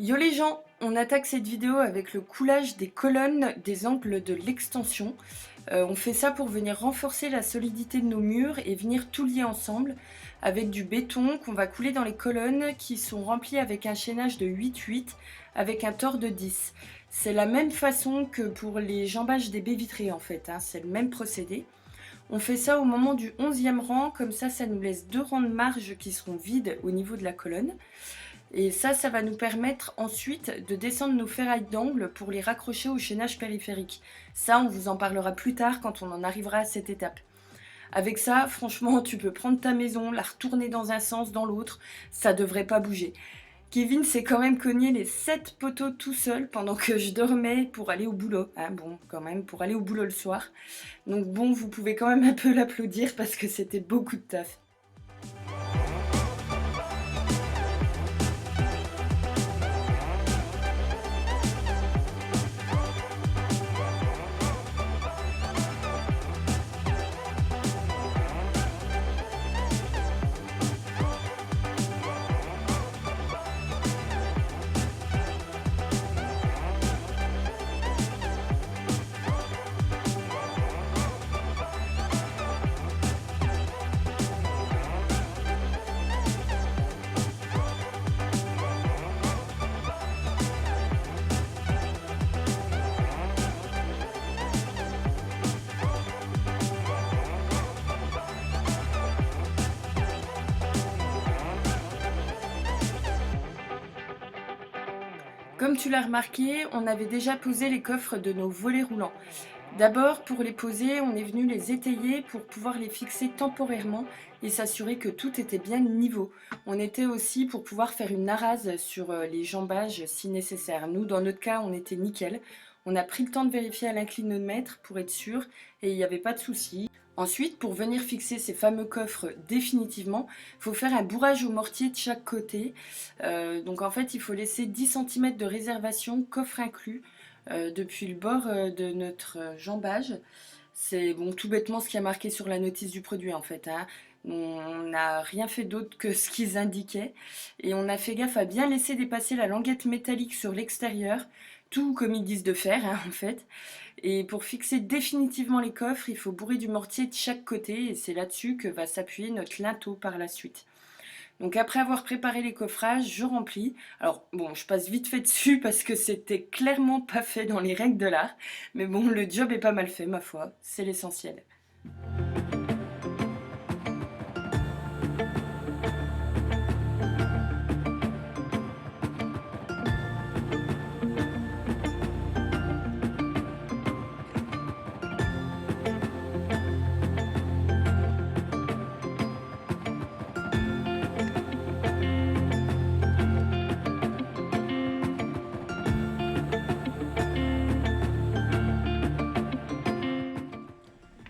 Yo les gens, on attaque cette vidéo avec le coulage des colonnes des angles de l'extension. On fait ça pour venir renforcer la solidité de nos murs et venir tout lier ensemble avec du béton qu'on va couler dans les colonnes qui sont remplies avec un chaînage de 8-8 avec un tore de 10. C'est la même façon que pour les jambages des baies vitrées en fait, hein, c'est le même procédé. On fait ça au moment du 11e rang, comme ça nous laisse 2 rangs de marge qui seront vides au niveau de la colonne. Et ça va nous permettre ensuite de descendre nos ferrailles d'angle pour les raccrocher au chaînage périphérique. Ça, on vous en parlera plus tard quand on en arrivera à cette étape. Avec ça, franchement, tu peux prendre ta maison, la retourner dans un sens, dans l'autre, ça devrait pas bouger. Kevin s'est quand même cogné les 7 poteaux tout seul pendant que je dormais pour aller au boulot. Ah bon, quand même, pour aller au boulot le soir. Donc bon, vous pouvez quand même un peu l'applaudir parce que c'était beaucoup de taf. Comme tu l'as remarqué, on avait déjà posé les coffres de nos volets roulants. D'abord, pour les poser, on est venu les étayer pour pouvoir les fixer temporairement et s'assurer que tout était bien niveau. On était aussi pour pouvoir faire une narase sur les jambages si nécessaire. Nous, dans notre cas, on était nickel. On a pris le temps de vérifier à l'inclinomètre pour être sûr et il n'y avait pas de souci. Ensuite, pour venir fixer ces fameux coffres définitivement, il faut faire un bourrage au mortier de chaque côté. Donc en fait, il faut laisser 10 cm de réservation, coffre inclus, depuis le bord de notre jambage. C'est bon, tout bêtement ce qui a marqué sur la notice du produit en fait, hein. On n'a rien fait d'autre que ce qu'ils indiquaient. Et on a fait gaffe à bien laisser dépasser la languette métallique sur l'extérieur, tout comme ils disent de faire, hein, en fait. Et pour fixer définitivement les coffres, il faut bourrer du mortier de chaque côté et c'est là-dessus que va s'appuyer notre linteau par la suite. Donc après avoir préparé les coffrages, je remplis. Alors bon, je passe vite fait dessus parce que c'était clairement pas fait dans les règles de l'art. Mais bon, le job est pas mal fait, ma foi. C'est l'essentiel.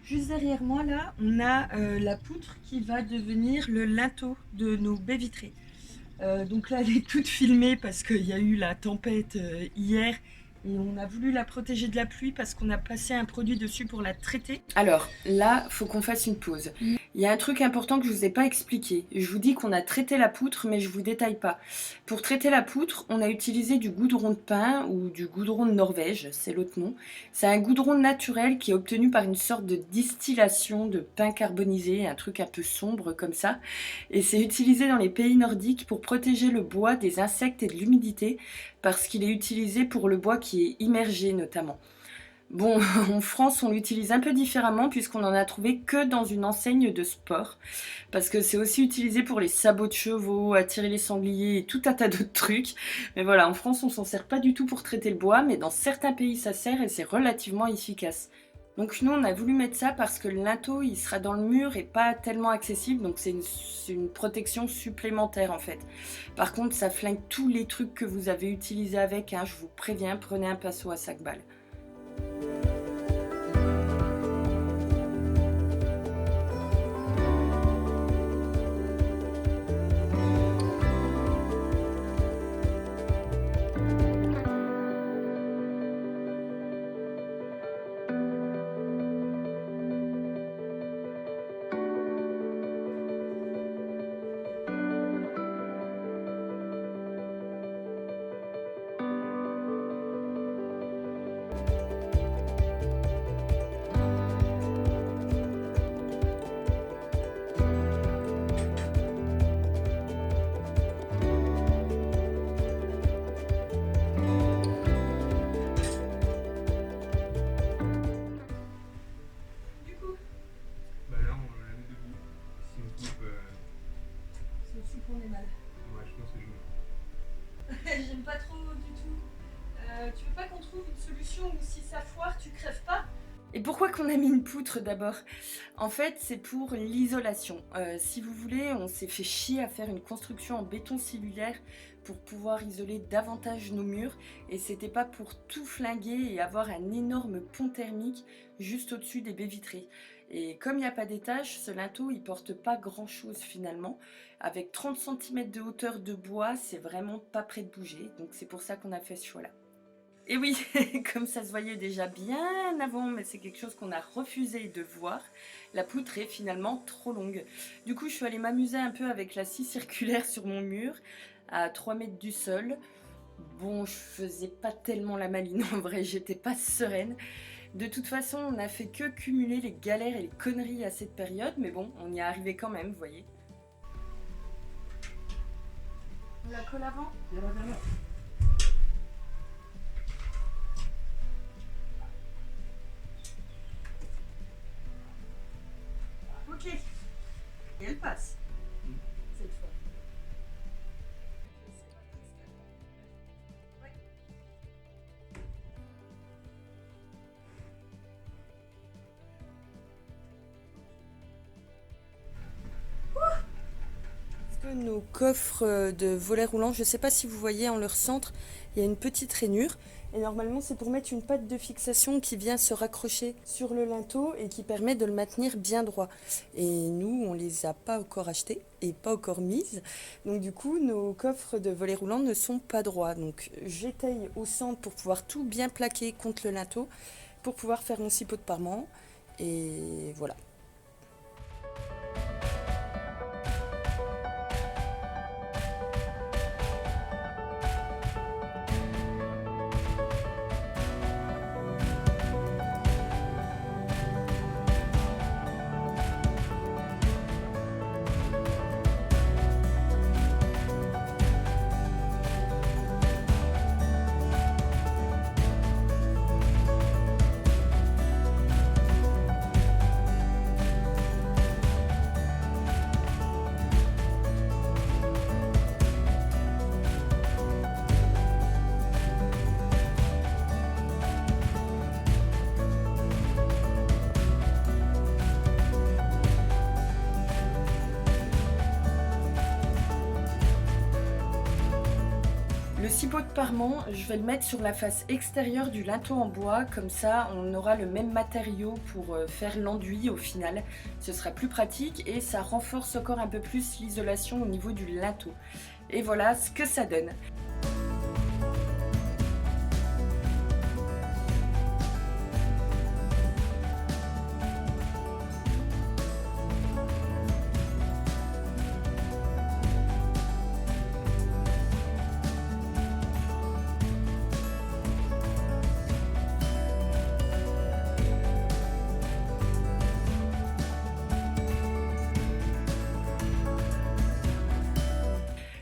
Juste derrière moi, là, on a la poutre qui va devenir le linteau de nos baies vitrées. Donc là, elle est toute filmée parce qu'il y a eu la tempête hier et on a voulu la protéger de la pluie parce qu'on a passé un produit dessus pour la traiter. Alors là, faut qu'on fasse une pause. Il y a un truc important que je vous ai pas expliqué. Je vous dis qu'on a traité la poutre, mais je vous détaille pas. Pour traiter la poutre, on a utilisé du goudron de pin ou du goudron de Norvège, c'est l'autre nom. C'est un goudron naturel qui est obtenu par une sorte de distillation de pain carbonisé, un truc un peu sombre comme ça. Et c'est utilisé dans les pays nordiques pour protéger le bois des insectes et de l'humidité, parce qu'il est utilisé pour le bois qui est immergé notamment. Bon, en France, on l'utilise un peu différemment puisqu'on en a trouvé que dans une enseigne de sport. Parce que c'est aussi utilisé pour les sabots de chevaux, attirer les sangliers et tout un tas d'autres trucs. Mais voilà, en France, on s'en sert pas du tout pour traiter le bois, mais dans certains pays, ça sert et c'est relativement efficace. Donc nous, on a voulu mettre ça parce que le linteau, il sera dans le mur et pas tellement accessible, donc c'est une protection supplémentaire en fait. Par contre, ça flingue tous les trucs que vous avez utilisés avec, hein, je vous préviens, prenez un pinceau à 5 balles. qu'on est mal. Ouais, je pense que je... J'aime pas trop du tout. Tu veux pas qu'on trouve une solution où si ça foire, tu crèves pas? Et pourquoi qu'on a mis une poutre d'abord? En fait, c'est pour l'isolation. Si vous voulez, on s'est fait chier à faire une construction en béton cellulaire pour pouvoir isoler davantage nos murs. Et c'était pas pour tout flinguer et avoir un énorme pont thermique juste au-dessus des baies vitrées. Et comme il n'y a pas d'étage, ce linteau il porte pas grand chose finalement. Avec 30 cm de hauteur de bois, c'est vraiment pas près de bouger. Donc c'est pour ça qu'on a fait ce choix-là. Et oui, comme ça se voyait déjà bien avant, mais c'est quelque chose qu'on a refusé de voir, la poutre est finalement trop longue. Du coup, je suis allée m'amuser un peu avec la scie circulaire sur mon mur, à 3 mètres du sol. Bon, je faisais pas tellement la maline, en vrai, j'étais pas sereine. De toute façon, on n'a fait que cumuler les galères et les conneries à cette période, mais bon, on y est arrivé quand même, vous voyez. On la colle avant ? Ok. Et elle passe. Cette fois. Ouais. Parce que nos coffres de volets roulants, je ne sais pas si vous voyez en leur centre, il y a une petite rainure. Et normalement, c'est pour mettre une patte de fixation qui vient se raccrocher sur le linteau et qui permet de le maintenir bien droit. Et nous, on les a pas encore achetés et pas encore mises. Donc du coup, nos coffres de volets roulants ne sont pas droits. Donc j'étaye au centre pour pouvoir tout bien plaquer contre le linteau, pour pouvoir faire mon ciseau de parement. Et voilà. Le ciseau de parement, je vais le mettre sur la face extérieure du linteau en bois, comme ça on aura le même matériau pour faire l'enduit au final. Ce sera plus pratique et ça renforce encore un peu plus l'isolation au niveau du linteau. Et voilà ce que ça donne.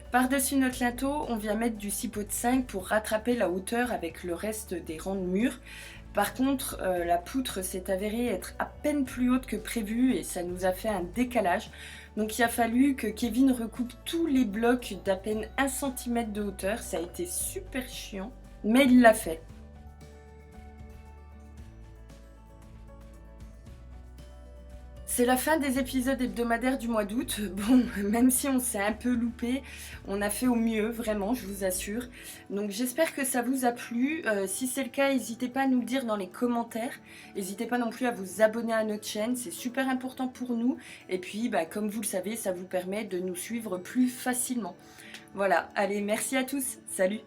Par-dessus notre linteau, on vient mettre du ciseau de 5 pour rattraper la hauteur avec le reste des rangs de murs. Par contre, la poutre s'est avérée être à peine plus haute que prévu et ça nous a fait un décalage. Donc il a fallu que Kevin recoupe tous les blocs d'à peine 1 cm de hauteur. Ça a été super chiant, mais il l'a fait. C'est la fin des épisodes hebdomadaires du mois d'août. Bon, même si on s'est un peu loupé, on a fait au mieux, vraiment, je vous assure. Donc j'espère que ça vous a plu. Si c'est le cas, n'hésitez pas à nous le dire dans les commentaires. N'hésitez pas non plus à vous abonner à notre chaîne, c'est super important pour nous. Et puis, comme vous le savez, ça vous permet de nous suivre plus facilement. Voilà, allez, merci à tous, salut!